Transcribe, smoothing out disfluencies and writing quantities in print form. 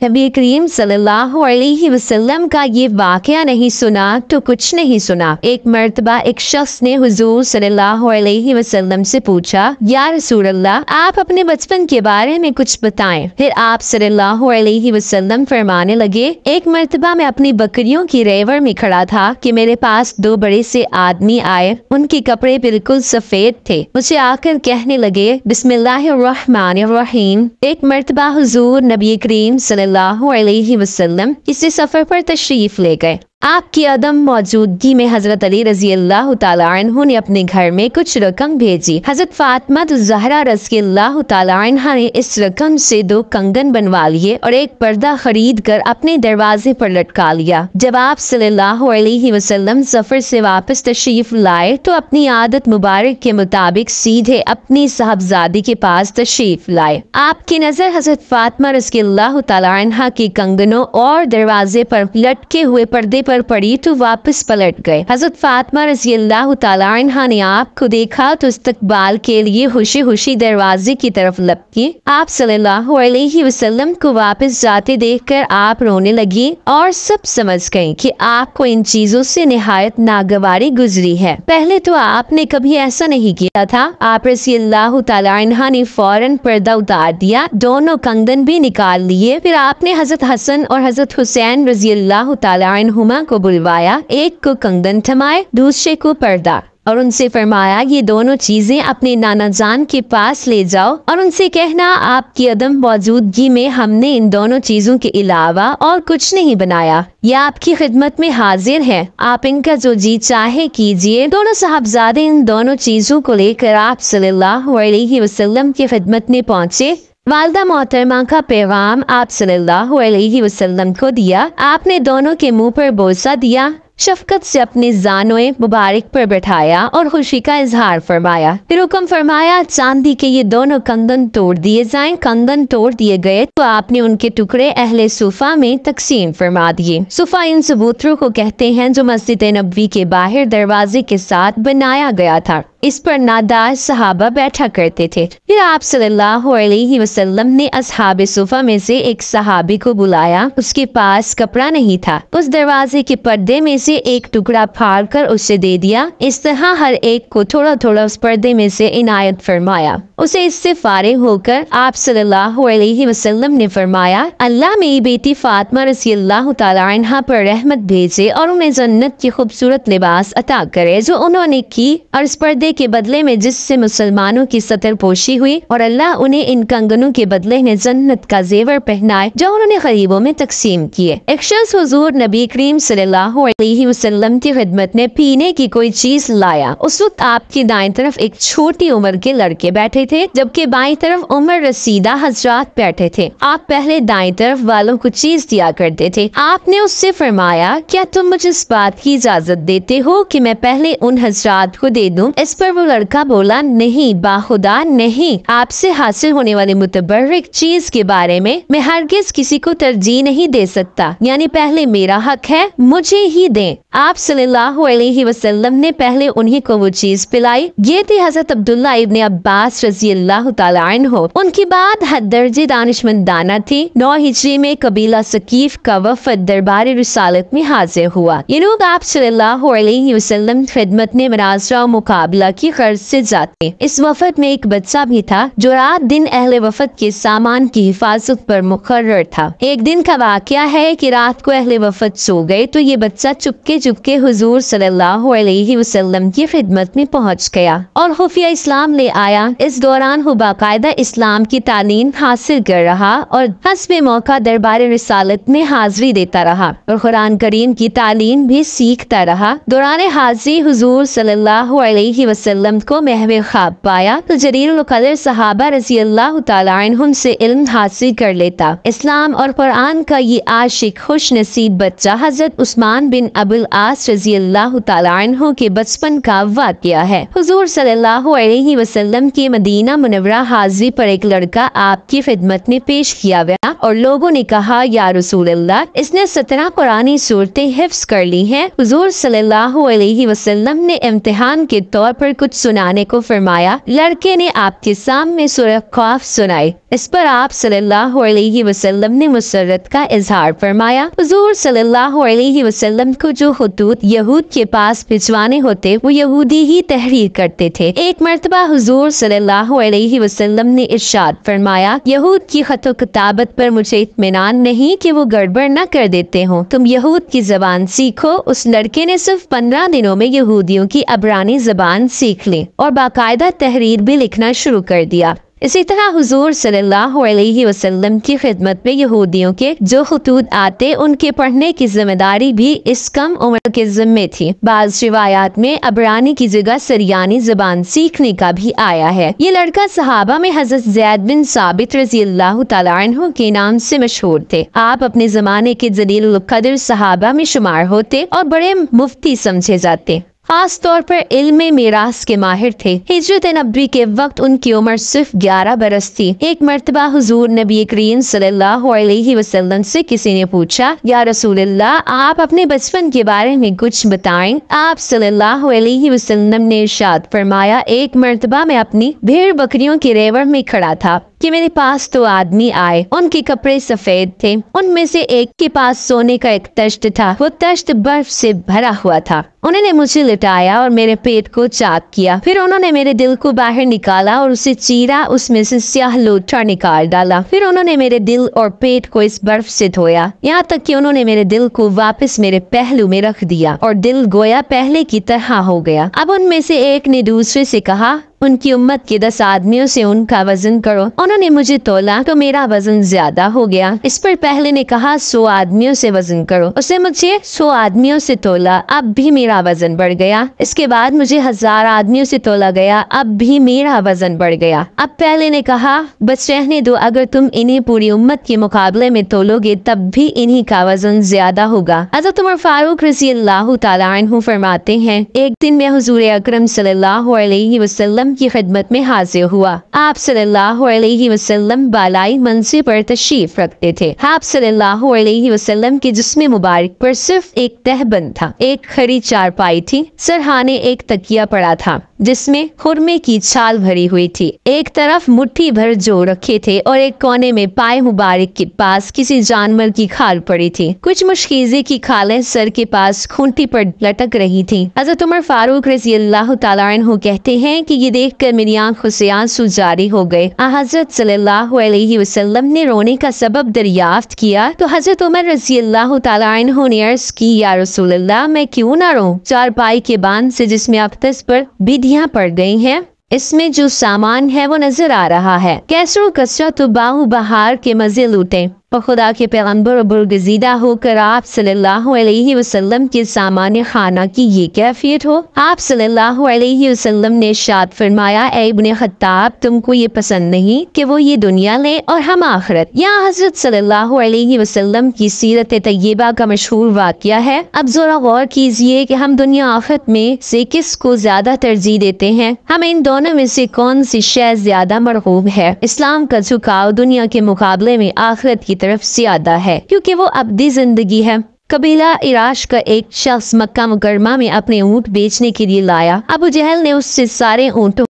नबी करीम सल्लल्लाहु अलैहि वसल्लम का ये वाकया नहीं सुना तो कुछ नहीं सुना। एक मर्तबा एक शख्स ने हुजूर सल्लल्लाहु अलैहि वसल्लम से पूछा, या रसूल अल्लाह, आप अपने बचपन के बारे में कुछ बताएं। फिर आप सल्लल्लाहु अलैहि वसल्लम फरमाने लगे, एक मर्तबा मैं अपनी बकरियों की रेवड़ में खड़ा था कि मेरे पास दो बड़े से आदमी आए। उनके कपड़े बिल्कुल सफेद थे। मुझे आकर कहने लगे, बिस्मिल्लाहिर्रहमानिर्रहीम। एक मर्तबा हुजूर नबी करीम सल्लल्लाहु अलैहि वसल्लम किसी सफर पर तशरीफ ले गए। आपकी अदम मौजूदगी में हजरत अली रजी अल्लाह तआला अन्हु ने अपने घर में कुछ रकम भेजी। हजरत फातिमा ज़हरा रजी अल्लाह तआला अन्हा ने इस रकम से दो कंगन बनवा लिए और एक पर्दा खरीद कर अपने दरवाजे पर लटका लिया। जब आप सल्लल्लाहु अलैहि वसल्लम सफर से वापस तशरीफ लाए तो अपनी आदत मुबारक के मुताबिक सीधे अपनी साहबजादी के पास तशरीफ लाए। आपकी नजर हजरत फातिमा रजी अल्लाह तआला अन्हा के कंगनों और दरवाजे पर लटके हुए पर्दे पर पड़ी तो वापस पलट गए। हजरत फातिमा रजी अल्लाह तआला अन्हा ने आपको देखा तो इस्तकबाल के लिए खुशी खुशी दरवाजे की तरफ लपकी। आप सल्लल्लाहु अलैहि वसल्लम को वापस जाते देखकर आप रोने लगी और सब समझ गईं कि आपको इन चीजों से निहायत नागवारी गुजरी है। पहले तो आपने कभी ऐसा नहीं किया था। आप रजी अल्लाह तआला अन्हा ने फौरन पर्दा उतार दिया, दोनों कंगन भी निकाल लिए। फिर आपने हजरत हसन और हजरत हुसैन रजी अल्लाह तआला अन्हुमा को बुलवाया, एक को कंगन थमाए, दूसरे को पर्दा, और उनसे फरमाया, ये दोनों चीजें अपने नाना जान के पास ले जाओ और उनसे कहना, आपकी अदम मौजूदगी में हमने इन दोनों चीजों के अलावा और कुछ नहीं बनाया। यह आपकी खिदमत में हाजिर है, आप इनका जो जी चाहे कीजिए। दोनों साहबजादे इन दोनों चीजों को लेकर आप सल्लल्लाहु अलैहि वसल्लम की खिदमत में पहुंचे। वालदा मोहतरमा का पैगाम आप सल्लल्लाहु अलैहि वसल्लम को दिया। आपने दोनों के मुंह पर बोसा दिया, शफकत से अपने जानोए मुबारक पर बैठाया और खुशी का इजहार फरमाया। फिर हुक्म फरमाया, चांदी के ये दोनों कंगन तोड़ दिए जाएं। कंगन तोड़ दिए गए तो आपने उनके टुकड़े अहले सुफा में तकसीम फरमा दिए। सुफा इन सबूतरों को कहते हैं जो मस्जिद नबवी के बाहर दरवाजे के साथ बनाया गया था। इस पर नादार सहाबा बैठा करते थे। फिर आप सल्लल्लाहु अलैहि वसल्लम ने असहाबे सुफा में से एक सहाबी को बुलाया। उसके पास कपड़ा नहीं था। उस दरवाजे के पर्दे में से एक टुकड़ा फाड़ कर उसे दे दिया। इस तरह हर एक को थोड़ा थोड़ा उस पर्दे में से इनायत फरमाया। उसे इससे फारिग होकर आप सल्लल्लाहु अलैहि वसल्लम ने फरमाया, अल्लाह मेरी बेटी फातिमा रज़ी अल्लाह तआला अन्हा पर रहमत भेजे और उन्हें जन्नत की खूबसूरत लिबास अता करे जो उन्होंने की और इस पर्दे के बदले में जिससे मुसलमानों की सतर पोशी हुई, और अल्लाह उन्हें इन कंगनों के बदले में जन्नत का जेवर पहनाए जो उन्होंने गरीबों में तकसीम किए। एक शख्स हुजूर नबी करीम सल्लल्लाहु अलैहि वसल्लम की खिदमत में पीने की कोई चीज लाया। उस वक्त आपकी दाएं तरफ एक छोटी उम्र के लड़के बैठे थे, जबकि बाईं तरफ उम्र रसीदा हजरात बैठे थे। आप पहले दाएं तरफ वालों को चीज दिया करते थे। आपने उससे फरमाया, क्या तुम मुझे इस बात की इजाजत देते हो कि मैं पहले उन हजरात को दे दूं? इस पर वो लड़का बोला, नहीं बाखुदा नहीं, आपसे हासिल होने वाले मुतबर्रिक चीज के बारे में मैं हरगिज किसी को तरजीह नहीं दे सकता, यानी पहले मेरा हक है, मुझे ही दें। आप सल्लल्लाहु अलैहि वसल्लम ने पहले उन्हीं को वो चीज पिलाई। ये थे हजरत अब्दुल्ला इब्ने अब्बास रजी अल्लाह तआला अन्हु। उनकी बात हद दर्जे दानिशमंदाना थी। 9 हिजरी में कबीला सकीफ का वफद दरबार रिसालत में हाजिर हुआ। ये लोग आप सल्लल्लाहु अलैहि वसल्लम खिदमत में मनाजरा मुकाबला की गर्ज से जाते। इस वफद में एक बच्चा भी था जो रात दिन अहले वफद के सामान की हिफाजत पर मुकर्रर था। एक दिन का वाकया है कि रात को अहले वफद सो गए तो ये बच्चा चुपके चुपके हुजूर सल्लल्लाहु अलैहि वसल्लम की खिदमत में पहुंच गया और खुफिया इस्लाम ले आया। इस दौरान वो बाकायदा इस्लाम की तालीम हासिल कर रहा और हस्बे मौका दरबार रिसालत में हाजिरी देता रहा और कुरान करीम की तालीम भी सीखता रहा। दौरान हाजिरी हुजूर सल्लल्लाहु अलैहि वसल्लम को महवे ख्वाब पाया तो जरीरुल कदर सहाबा रजी अल्लाह तआला अन्हुम से इल्म हासिल कर लेता। इस्लाम और कुरान का ये आशिक खुश नसीब बच्चा हजरत उस्मान बिन अबू अल-आस रज़ी अल्लाह तआला अन्हु के बचपन का वाक़या है। हुज़ूर सल्लल्लाहु अलैहि वसल्लम की मदीना मुनव्वरा हाज़िरी पर एक लड़का आपकी खिदमत में पेश किया गया और लोगों ने कहा, या रसूल अल्लाह, इसने 17 कुरानी सूरतें हिफ्ज़ कर ली हैं। हुज़ूर सल्लल्लाहु अलैहि वसल्लम ने इम्तिहान के तौर पर कुछ सुनाने को फरमाया। लड़के ने आपके सामने सूरह क़ाफ सुनाई। इस पर आप सल्लल्लाहु अलैहि वसल्लम ने मुसर्रत का इजहार फरमाया। हुज़ूर सल्लल्लाहु अलैहि वसल्लम को जो खतूत यहूद के पास भिजवाने होते वो यहूदी ही तहरीर करते थे। एक मर्तबा हुज़ूर सल्लल्लाहु अलैहि वसल्लम ने इरशाद फरमाया, यहूद की खत किताबत पर मुझे इत्मीनान नहीं कि वो गड़बड़ न कर देते हों, तुम यहूद की जबान सीखो। उस लड़के ने सिर्फ 15 दिनों में यहूदियों की अबरानी जबान सीख ली और बाकायदा तहरीर भी लिखना शुरू कर दिया। इसी तरह हुजूर सल्लल्लाहु अलैहि वसल्लम की खिदमत में यहूदियों के जो खतूत आते उनके पढ़ने की जिम्मेदारी भी इस कम उम्र के ज़िम्मे थी। बाज़ रिवायात में अबरानी की जगह सरियानी ज़बान सीखने का भी आया है। ये लड़का सहाबा में हज़रत ज़ैद बिन साबित रज़ी अल्लाह तआला अन्हु के नाम से मशहूर थे। आप अपने ज़माने के जलीलुल क़द्र सहाबा में शुमार होते और बड़े मुफ्ती समझे जाते। खास तौर पर इल्म मिरास के माहिर थे। हिजरत नबवी के वक्त उनकी उम्र सिर्फ 11 बरस थी। एक मर्तबा हुजूर नबी करीम सल्लल्लाहु अलैहि वसल्लम से किसी ने पूछा, या रसूल अल्लाह, आप अपने बचपन के बारे में कुछ बताएं। आप सल्लल्लाहु अलैहि वसल्लम ने इरशाद फरमाया, एक मर्तबा मैं अपनी भेड़ बकरियों के रेवड़ में खड़ा था कि मेरे पास 2 आदमी आए। उनके कपड़े सफेद थे। उनमें से एक के पास सोने का एक तश्त था। वो तश्त बर्फ से भरा हुआ था। उन्होंने मुझे लिटाया और मेरे पेट को चाक किया। फिर उन्होंने मेरे दिल को बाहर निकाला और उसे चीरा, उसमें से स्याह लोथा निकाल डाला। फिर उन्होंने मेरे दिल और पेट को इस बर्फ से धोया, यहाँ तक कि उन्होंने मेरे दिल को वापस मेरे पहलू में रख दिया और दिल गोया पहले की तरह हो गया। अब उनमें से एक ने दूसरे से कहा, उनकी उम्मत के 10 आदमियों से उनका वजन करो। उन्होंने मुझे तोला तो मेरा वजन ज्यादा हो गया। इस पर पहले ने कहा, 100 आदमियों से वजन करो। उसे मुझे 100 आदमियों से तोला, अब भी मेरा वजन बढ़ गया। इसके बाद मुझे 1000 आदमियों से तोला गया, अब भी मेरा वजन बढ़ गया। अब पहले ने कहा, बस रहने दो, अगर तुम इन्हें पूरी उम्मत के मुकाबले में तोलोगे तब भी इन्हीं का वजन ज्यादा होगा। हज़रत उमर फारूक रज़ी अल्लाह तआला अन्हु फरमाते हैं, एक दिन मैं हुजूर अकरम सल्लल्लाहु अलैहि वसल्लम की खिदमत में हाजिर हुआ। आप सल्लल्लाहु अलैहि वसल्लम बालाई मंसिब पर तशरीफ रखते थे। आप सल्लल्लाहु अलैहि वसल्लम के जिस्म मुबारक पर सिर्फ एक तहबंद था, एक खड़ी चारपाई थी, सरहाने एक तकिया पड़ा था जिसमें खुरमे की छाल भरी हुई थी। एक तरफ मुट्ठी भर जौ रखे थे और एक कोने में पाए मुबारक के पास किसी जानवर की खाल पड़ी थी। कुछ मुश्कीज़े की खालें सर के पास खूंटी पर लटक रही थी। हज़रत उमर फारूक रज़ी अल्लाह तआला अन्हु कहते हैं कि ये देखकर मेरी आंखों से आंसू जारी हो गए। हज़रत सल्लल्लाहु अलैहि वसल्लम ने रोने का सबब दरियाफ्त किया तो हज़रत उमर रज़ी अल्लाह तआला अन्हु ने अर्ज़ की, या रसूल अल्लाह, मैं क्यों ना रोऊं? चारपाई के बांध से जिसमें अफ्तस पर बिधियां पड़ गई हैं, इसमें जो सामान है वो नजर आ रहा है। कैसरो कसरा तो बाहु बहार के मजे लूटे। खुदा के पैगंबर बुरगजीदा होकर आप सल्लल्लाहु अलैहि वसल्लम के सामान्य खाना की ये कैफियत हो। आप सल्लल्लाहु अलैहि वसल्लम ने इरशाद फरमाया, ए इब्ने खत्ताब, तुमको ये पसंद नहीं कि वो ये दुनिया ले और हम आखिरत। यहाँ हजरत सल्लल्लाहु अलैहि वसल्लम की सीरत तय्यबा का मशहूर वाक़या है। अब जरा गौर कीजिए कि हम दुनिया आखिरत में से किस को ज्यादा तरजीह देते हैं। हमें इन दोनों में से कौन सी शय ज्यादा मरगूब है? इस्लाम का झुकाव दुनिया के मुकाबले में आखिरत की तरफ ज्यादा है, क्योंकि वो अब्दी जिंदगी है। कबीला इराश का एक शख्स मक्का मुकरमा में अपने ऊँट बेचने के लिए लाया। अबू जहल ने उससे सारे ऊँटों